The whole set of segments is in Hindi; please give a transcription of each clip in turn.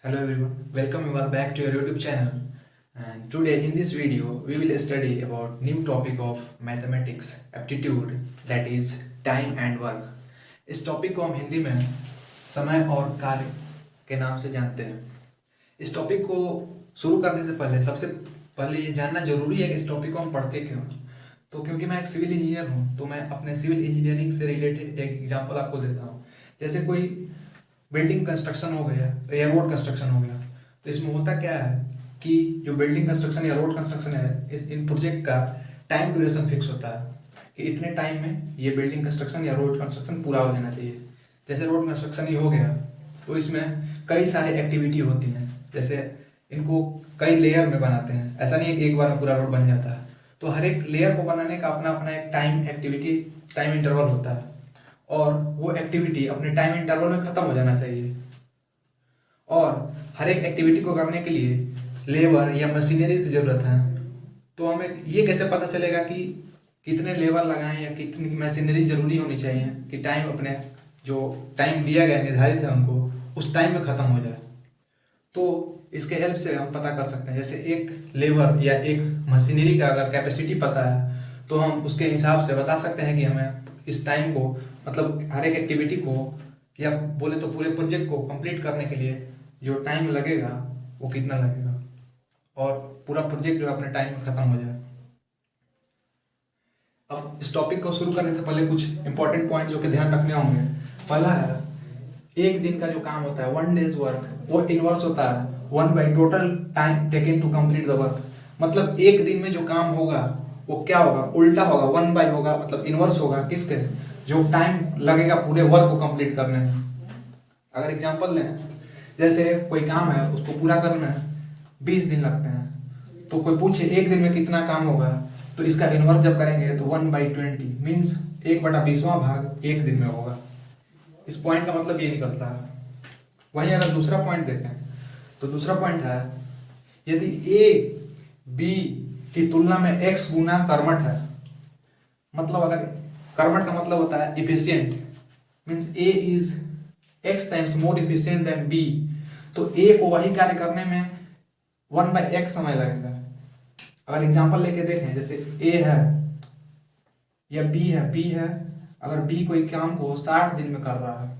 Hello everyone, welcome you all back to your YouTube channel. And today in this video we will study about new topic of mathematics aptitude, that is time and work. इस टॉपिक को हम हिंदी में समय और कार्य के नाम से जानते हैं। इस टॉपिक को शुरू करने से पहले सबसे पहले ये जानना जरूरी है कि इस टॉपिक को हम पढ़ते क्यों। तो क्योंकि मैं एक सिविल इंजीनियर हूँ तो मैं अपने सिविल इंजीनियरिंग से रिलेटेड एक एग्जाम्पल आपको देता हूँ। जैसे कोई बिल्डिंग कंस्ट्रक्शन हो गया या रोड कंस्ट्रक्शन हो गया, तो इसमें होता क्या है कि जो बिल्डिंग कंस्ट्रक्शन या रोड कंस्ट्रक्शन है इन प्रोजेक्ट का टाइम ड्यूरेशन फिक्स होता है कि इतने टाइम में ये बिल्डिंग कंस्ट्रक्शन या रोड कंस्ट्रक्शन पूरा हो जाना चाहिए। जैसे रोड कंस्ट्रक्शन ही हो गया तो इसमें कई सारे एक्टिविटी होती हैं, जैसे इनको कई लेयर में बनाते हैं, ऐसा नहीं है कि एक बार में पूरा रोड बन जाता है। तो हर एक लेयर को बनाने का अपना अपना एक टाइम इंटरवल होता है और वो एक्टिविटी अपने टाइम इंटरवल में ख़त्म हो जाना चाहिए। और हर एक एक्टिविटी को करने के लिए लेबर या मशीनरी की ज़रूरत है। तो हमें ये कैसे पता चलेगा कि कितने लेबर लगाएं या कितनी मशीनरी ज़रूरी होनी चाहिए कि टाइम अपने जो टाइम दिया गया निर्धारित है उनको उस टाइम में ख़त्म हो जाए। तो इसके हेल्प से हम पता कर सकते हैं, जैसे एक लेबर या एक मशीनरी का अगर कैपेसिटी पता है तो हम उसके हिसाब से बता सकते हैं कि हमें इस टाइम को, मतलब हर एक एक्टिविटी को या बोले तो पूरे प्रोजेक्ट को कंप्लीट करने के लिए जो टाइम लगेगा वो कितना लगेगा और पूरा प्रोजेक्ट जो है अपने टाइम में ख़त्म हो जाए। अब इस टॉपिक को शुरू करने से पहले कुछ इंपॉर्टेंट पॉइंट जो कि ध्यान रखने होंगे। पहला है, एक दिन का जो काम होता है 1 डेज वर्क, वो इनवर्स होता है 1 by total time taken to complete the work. मतलब एक दिन में जो काम होगा वो क्या होगा, उल्टा होगा, 1 by होगा, मतलब इनवर्स होगा किसके, जो टाइम लगेगा पूरे वर्क को कंप्लीट करने में। अगर एग्जांपल लें, जैसे कोई काम है उसको पूरा करने में 20 दिन लगते हैं, तो कोई पूछे एक दिन में कितना काम होगा, तो इसका इनवर्स जब करेंगे तो 1/20 मीन्स 1/20वां भाग एक दिन में होगा। इस पॉइंट का मतलब ये निकलता है। वहीं अगर दूसरा पॉइंट देखें तो दूसरा पॉइंट है, यदि ए बी की तुलना में x गुना कर्मठ है, मतलब अगर कर्मठ का मतलब होता है efficient, means a is x times more efficient than b, तो a को वही कार्य करने में 1/x समय लगेगा। अगर एग्जांपल लेके देखें, जैसे a है या b है, अगर b कोई काम को 60 दिन में कर रहा है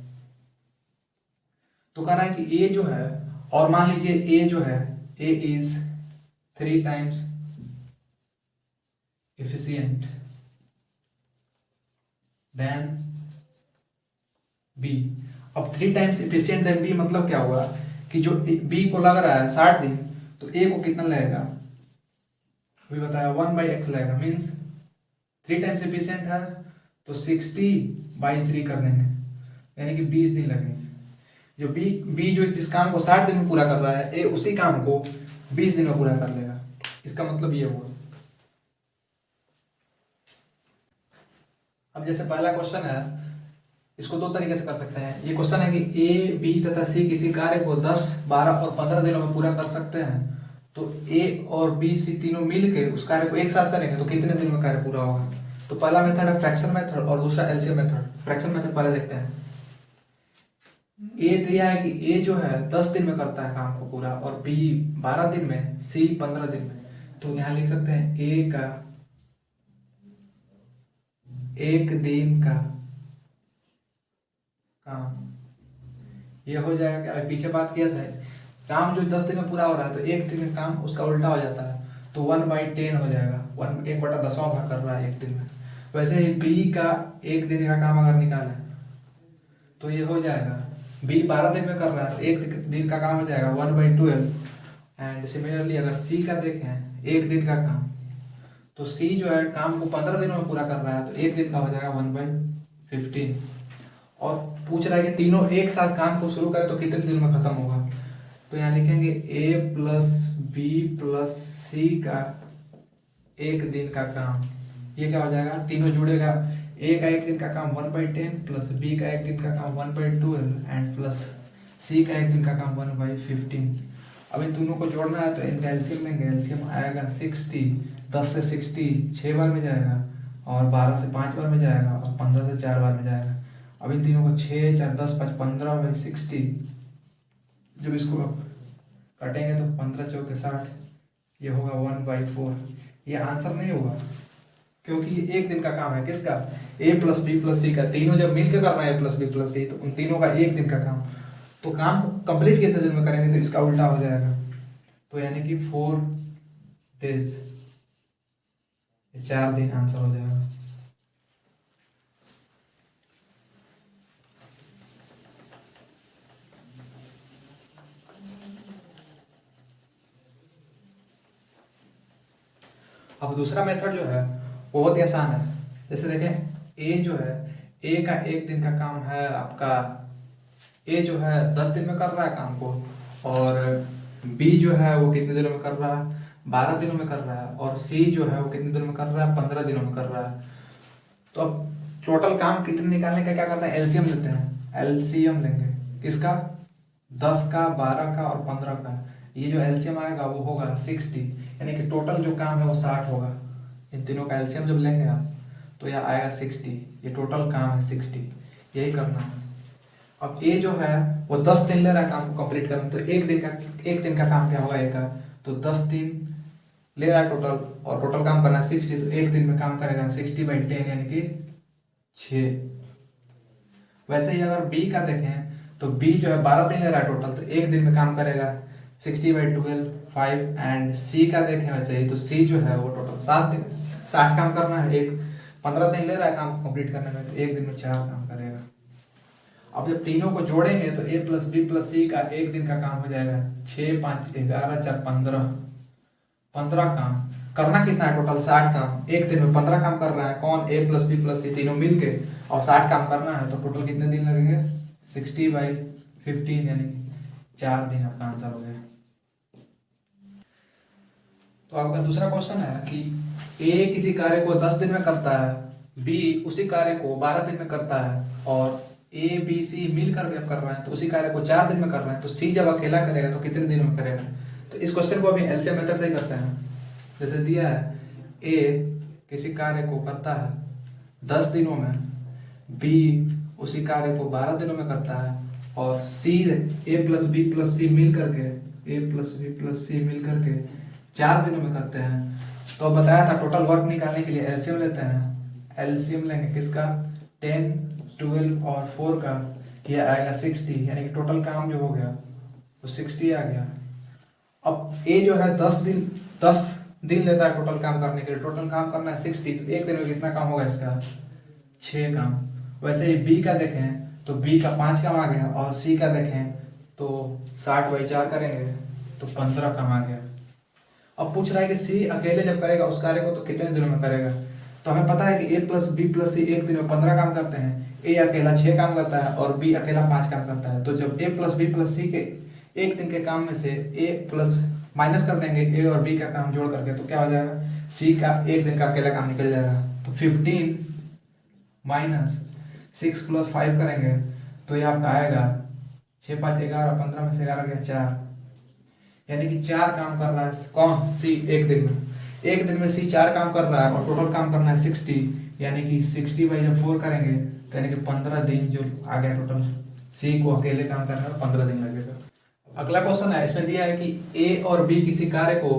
तो कह रहा है कि a जो है, और मान लीजिए a जो है a is 3 times efficient than B। अब 3 टाइम्स efficient than B मतलब क्या होगा कि जो B को लग रहा है 60 दिन, तो A को कितना लगेगा अभी बताया 1/x लगेगा, मीन्स 3 टाइम्स efficient है तो 60/3 कर देंगे, यानी कि 20 दिन लगेंगे। जो B जो जिस काम को 60 दिन में पूरा कर रहा है, A उसी काम को 20 दिन में पूरा कर लेगा। इसका मतलब ये हुआ। अब जैसे पहला क्वेश्चन है, इसको दो तरीके से कर सकते हैं। ये क्वेश्चन है कि ए बी तथा सी किसी कार्य को 10, 12 और 15 दिनों में पूरा कर सकते हैं, तो ए और बी सी तीनों मिलकर उस कार्य को एक साथ करेंगे तो कितने दिन में कार्य पूरा होगा। तो पहला मेथड है फ्रैक्शन मेथड और दूसरा एलसीएम मेथड। फ्रैक्शन मेथड पहले देखते हैं। ए दिया है कि ए जो है 10 दिन में करता है काम को पूरा और बी 12 दिन में, सी 15 दिन में। तो यहाँ लिख सकते हैं ए का एक दिन का काम, ये हो जाएगा क्या, पीछे बात किया था, काम जो 10 दिन में पूरा हो रहा है तो एक दिन का काम उसका उल्टा हो जाता है, तो 1/10 हो जाएगा, 1/10वां भाग कर रहा है एक दिन में। वैसे ही बी का एक दिन का काम अगर निकालें तो ये हो जाएगा, बी 12 दिन में कर रहा है तो एक दिन का काम हो जाएगा 1/12। एंड सिमिलरली अगर सी का देखें एक दिन का काम, तो सी जो है काम को 15 दिनों में पूरा कर रहा है तो एक दिन का हो जाएगा 1/15। और पूछ रहा है कि तीनों एक साथ काम को शुरू करें तो कितने दिन में खत्म होगा। तो यहाँ लिखेंगे a प्लस बी प्लस सी का एक दिन का काम, ये क्या हो जाएगा, तीनों जुड़ेगा, a का एक दिन का काम 1/10 प्लस b का एक दिन का काम 1/12 एंड प्लस c का एक दिन का काम 1/15। अब इन दोनों को जोड़ना है तो इनका एलसीएम लेंगे, एलसीएम आएगा 60, 10 से 60 6 बार में जाएगा और 12 से 5 बार में जाएगा और 15 से 4 बार में जाएगा। अब इन तीनों को 6, 4, 10, 5, 15/60 जब इसको कटेंगे तो 15 चौके 60, ये होगा 1/4। ये आंसर नहीं होगा क्योंकि ये एक दिन का काम है। किसका? ए प्लस बी प्लस सी का। तीनों जब मिलकर करना है ए प्लस बी प्लस सी, तो उन तीनों का एक दिन का काम। तो काम कंप्लीट कितने दिन में करेंगे? तो इसका उल्टा हो जाएगा, तो यानी कि 4 days, 4 दिन आंसर हो जाएगा। अब दूसरा मेथड जो है वो बहुत ही आसान है। जैसे देखें, ए जो है, ए का एक दिन का काम है आपका, ए जो है 10 दिन में कर रहा है काम को, और बी जो है वो कितने दिनों में कर रहा है? 12 दिनों में कर रहा है, और सी जो है वो कितने दिनों में कर रहा है? 15 दिनों में कर रहा है। तो अब टोटल काम कितने निकालने का क्या करते हैं? एलसीएम लेते हैं। एलसीएम लेंगे किसका? 10 का, 12 का और 15 का। ये जो एलसीएम आएगा वो होगा 60, यानी कि टोटल जो काम है वो 60 होगा। इन तीनों का एलसीएम जब लेंगे आप तो यह आएगा 60। ये टोटल काम है 60, यही करना है। अब ए जो है वो 10 दिन ले रहा है काम को कंप्लीट करने, तो एक दिन का काम क्या होगा ए का? तो 10 दिन ले रहा है टोटल, और टोटल काम करना है 60, तो एक दिन में काम करेगा 60/10 यानी कि 6। वैसे ही अगर बी का देखें तो बी जो है 12 दिन ले रहा है टोटल, तो एक दिन में काम करेगा 60/12 5। एंड सी का देखें वैसे ही, तो सी जो है वो टोटल 60 काम करना है, एक 15 दिन ले रहा है काम कंप्लीट करने में, तो एक दिन में 4 काम करेगा। अब जब तीनों को जोड़ेंगे तो ए प्लस बी प्लस सी का एक दिन का काम हो जाएगा 6 5 11 4 15 काम। करना कितना है? टोटल 60 काम। एक दिन में 15 काम कर रहा है कौन? ए प्लस बी प्लस सी तीनों मिलके, और 60 काम करना है, तो टोटल कितने दिन लगेंगे? 60/15 यानी 4 दिन आपका आंसर हो गया। तो आपका दूसरा क्वेश्चन है कि ए किसी कार्य को 10 दिन में करता है, बी उसी कार्य को 12 दिन में करता है, और ए बी सी मिल करके कर रहे हैं तो उसी कार्य को 4 दिन में कर रहे हैं, तो सी जब अकेला करेगा तो कितने दिनों में करेगा? तो इस क्वेश्चन को अभी एलसीएम मेथड से ही करते हैं। जैसे दिया है ए किसी कार्य को करता है 10 दिनों में, बी उसी कार्य को 12 दिनों में करता है, और सी ए प्लस बी प्लस सी मिल करके 4 दिनों में करते हैं। तो बताया था टोटल वर्क निकालने के लिए एलसीएम लेते हैं। एलसीएम लेंगे किसका? 10 12 और 4 का, ये आएगा 60, यानी कि टोटल काम जो हो गया वो 60 आ गया। अब ए जो है 10 दिन लेता है टोटल काम करने के लिए, टोटल काम करना है 60, तो एक दिन में कितना काम होगा इसका? 6 काम। वैसे ही बी का देखें तो बी का 5 काम आ गया, और सी का देखें तो 60/4 करेंगे तो 15 काम आ गया। अब पूछ रहा है कि सी अकेले जब करेगा उस कार्य को तो कितने दिनों में करेगा? तो हमें पता है कि ए प्लस बी प्लस सी एक दिन में 15 काम करते हैं, ए अकेला 6 काम करता है और बी अकेला 5 काम करता है। तो जब ए प्लस बी प्लस सी के एक दिन के काम में से ए प्लस माइनस कर देंगे ए और बी का काम जोड़ करके, तो क्या हो जाएगा? सी का एक दिन का अकेला काम निकल जाएगा। तो 15 माइनस 6 प्लस 5 करेंगे तो ये आपका आएगा 6 5 11, 15 में से 11 गया 4, यानी कि 4 काम कर रहा है कौन? सी एक दिन में। एक दिन में सी 4 काम कर रहा है और टोटल काम करना है 60, यानी कि 60/4 करेंगे तो यानी कि 15 दिन जो आ गया टोटल। सी को अकेले काम करने में 15 दिन लगेगा। अगला क्वेश्चन है, इसमें दिया है कि ए और बी किसी कार्य को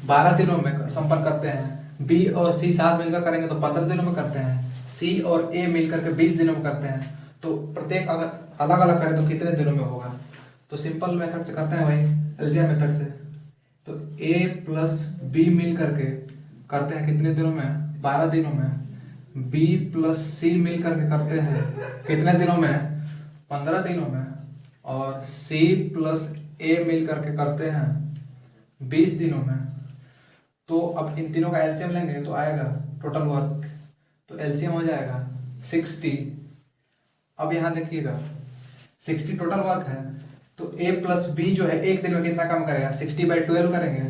12 दिनों में संपन्न करते हैं, बी और सी साथ मिलकर करेंगे तो 15 दिनों में करते हैं, सी और ए मिलकर के 20 दिनों में करते हैं। तो प्रत्येक अगर अलग अलग करें तो कितने दिनों में होगा? तो सिंपल मेथड से करते हैं भाई, एलसीएम मेथड से। तो ए प्लस बी मिल करके करते हैं कितने दिनों में? 12 दिनों में। बी प्लस सी मिल करके करते हैं कितने दिनों में? 15 दिनों में। और सी प्लस ए मिल करके करते हैं 20 दिनों में। तो अब इन तीनों का एलसीएम लेंगे तो आएगा टोटल वर्क, तो एलसीएम हो जाएगा 60। अब यहाँ देखिएगा 60 टोटल वर्क है, तो ए प्लस बी जो है एक दिन में कितना काम करेगा? 60/12 करेंगे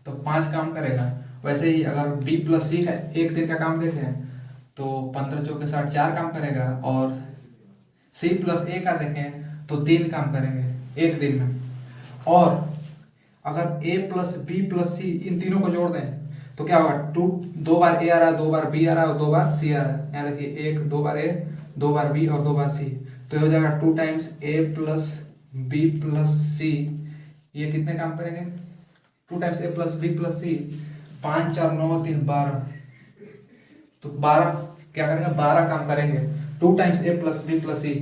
तो 5 काम करेगा। वैसे ही अगर बी प्लस सी का एक दिन का काम देखें तो 15 चौके 60 4 काम करेगा, और सी प्लस ए का देखें तो 3 काम करेंगे एक दिन में। और अगर ए प्लस बी प्लस सी इन तीनों को जोड़ दें तो क्या होगा? 2 बार ए आ रहा है, 2 बार बी आ रहा है और 2 बार सी आ रहा है। यहाँ देखिए 2 बार ए, 2 बार बी और 2 बार सी, तो हो जाएगा 2 टाइम्स ए प्लस बी प्लस सी, ये कितने काम करेंगे, 2 टाइम्स ए प्लस बी प्लस सी, 5 4 9 3 12, तो 12 क्या करेंगे, 12 काम करेंगे। 2 टाइम्स ए प्लस बी प्लस सी,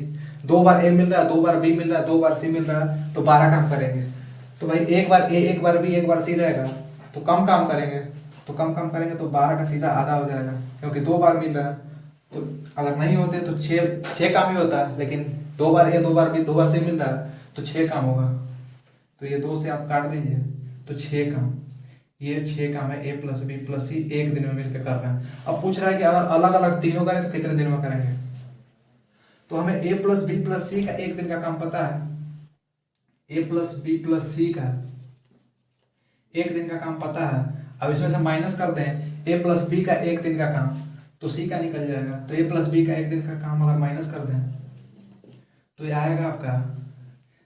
2 बार ए मिल रहा है, 2 बार बी मिल रहा है, 2 बार सी मिल रहा है, तो 12 काम करेंगे। तो भाई एक बार ए एक बार बी एक बार सी रहेगा, तो कम काम करेंगे, तो कम काम करेंगे तो 12 का सीधा आधा हो जाएगा, क्योंकि 2 बार मिल रहा है। तो अगर नहीं होते तो 6 काम ही होता है, लेकिन 2 बार ए 2 बार बी 2 बार सी मिल रहा है तो 6 काम होगा। तो ये 2 से आप काट दीजिए तो 6 काम, ये 6 काम है ए प्लस बी प्लस सी एक दिन में मिलकर कर रहे हैं। अब पूछ रहा है कि अगर अलग अलग तीनों करें तो कितने दिन में करेंगे, तो हमें ए प्लस बी प्लस सी का एक दिन का काम पता है, ए प्लस बी प्लस सी का एक दिन का काम पता है। अब इसमें से माइनस कर दें ए प्लस बी का एक दिन का काम, तो सी का निकल जाएगा। तो ए प्लस बी का एक दिन का काम अगर माइनस कर दें तो ये आएगा आपका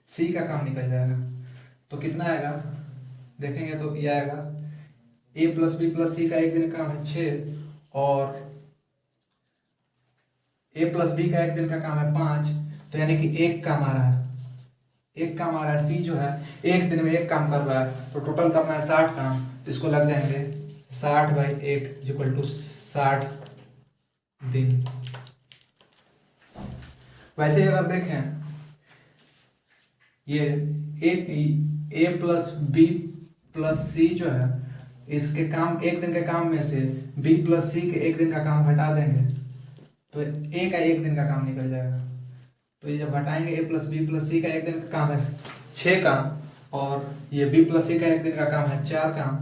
सी का काम निकल जाएगा। तो कितना आएगा देखेंगे तो ये आएगा ए प्लस बी प्लस सी का एक दिन का काम है 6, और ए प्लस बी का एक दिन का काम है 5, तो यानी कि एक काम आ रहा है, एक काम आ रहा है। सी जो है एक दिन में एक काम कर रहा है, तो टोटल करना है 60 काम, तो इसको लग जाएंगे 60/1 इक्वल टू 60 दिन। वैसे अगर देखें ये ए प्लस बी प्लस सी जो है, इसके काम एक दिन के काम में से बी प्लस सी के एक दिन का काम हटा देंगे तो ए का एक दिन का काम निकल जाएगा। तो ये जब हटाएंगे ए प्लस बी प्लस सी का एक दिन का काम है 6 काम, और ये बी प्लस सी का एक दिन का काम है 4 काम,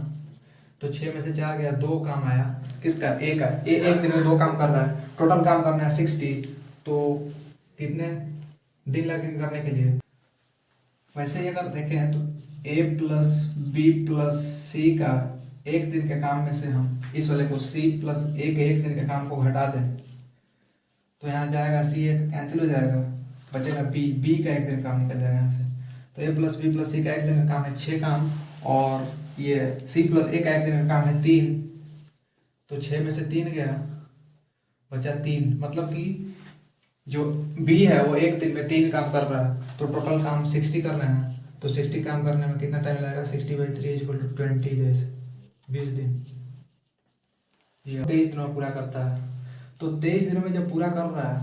तो 6 में से 4 गया, 2 काम आया किसका, ए का। ए एक दिन में 2 काम कर रहा है, टोटल काम करना है 60, तो कितने दिन लगेंगे करने के लिए। वैसे ही अगर देखें तो ए प्लस बी प्लस सी का एक दिन के काम में से हम इस वाले को सी प्लस ए के एक दिन के काम को हटा दें तो यहाँ जाएगा सी एक कैंसिल हो जाएगा, बचेगा बी, बी का एक दिन काम निकल जाएगा यहाँ से। तो ए प्लस बी प्लस सी का एक दिन का काम है 6 काम, और ये सी प्लस ए का एक दिन का काम है 3, तो 6 में से 3 गया, बचा 3, मतलब कि जो बी है वो एक दिन में 3 काम कर रहा है, तो टोटल काम 60 करना है। तो 60 काम करने में कितना टाइम लगेगा, 60/3 इक्वल टू 20 डेज, 20 दिन। ये 23 दिनों में पूरा करता है। तो 23 दिनों में जब पूरा कर रहा है,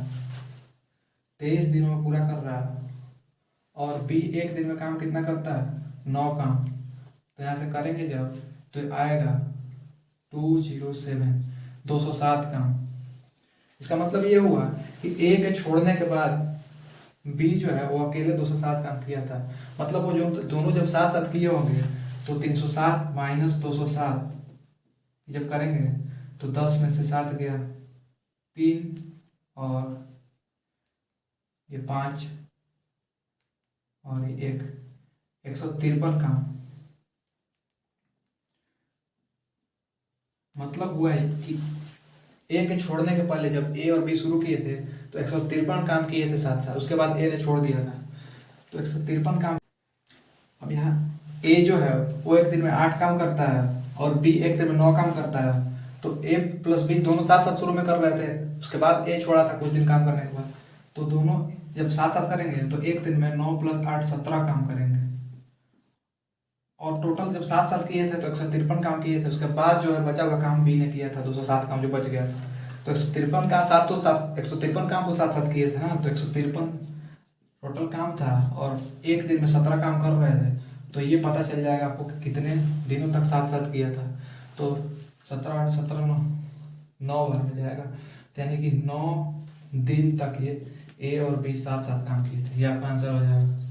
23 दिनों में पूरा कर रहा है, और बी एक दिन में काम कितना करता है, 9 काम, तो यहाँ से करेंगे जब तो आएगा 207 काम। इसका मतलब ये हुआ कि ए के छोड़ने के बाद बी जो है वो अकेले 207 काम किया था, मतलब वो जो दोनों जब साथ साथ किए होंगे तो 307 माइनस 207 जब करेंगे तो 10 में से 7 गया 3, और ये 5 और ये 153 काम। मतलब हुआ है कि ए के छोड़ने के पहले जब ए और बी शुरू किए थे तो 153 काम किए थे साथ साथ, उसके बाद ए ने छोड़ दिया था तो 153 काम। अब यहाँ ए जो है वो एक दिन में 8 काम करता है और बी एक दिन में 9 काम करता है, तो ए प्लस बी दोनों साथ साथ शुरू में कर रहे थे, उसके बाद ए छोड़ा था कुछ दिन काम करने के बाद, तो दोनों जब साथ साथ करेंगे तो एक दिन में 9 + 8 17 काम करेंगे, और टोटल जब साथ साथ किए थे तो 153 काम किए थे। उसके बाद जो है बचा हुआ काम बी ने किया था 207 काम जो बच गया था, तो 153 का साथ तो 153 काम को साथ साथ किए थे ना, तो 153 टोटल काम था और एक दिन में 17 काम कर रहे थे, तो ये पता चल जाएगा आपको कि कितने दिनों तक साथ साथ किया था। तो 17 8 17 9 बार में जाएगा, तो यानी कि 9 दिन तक ये ए और बी साथ साथ काम किए थे। ये आपका आंसर हो जाएगा।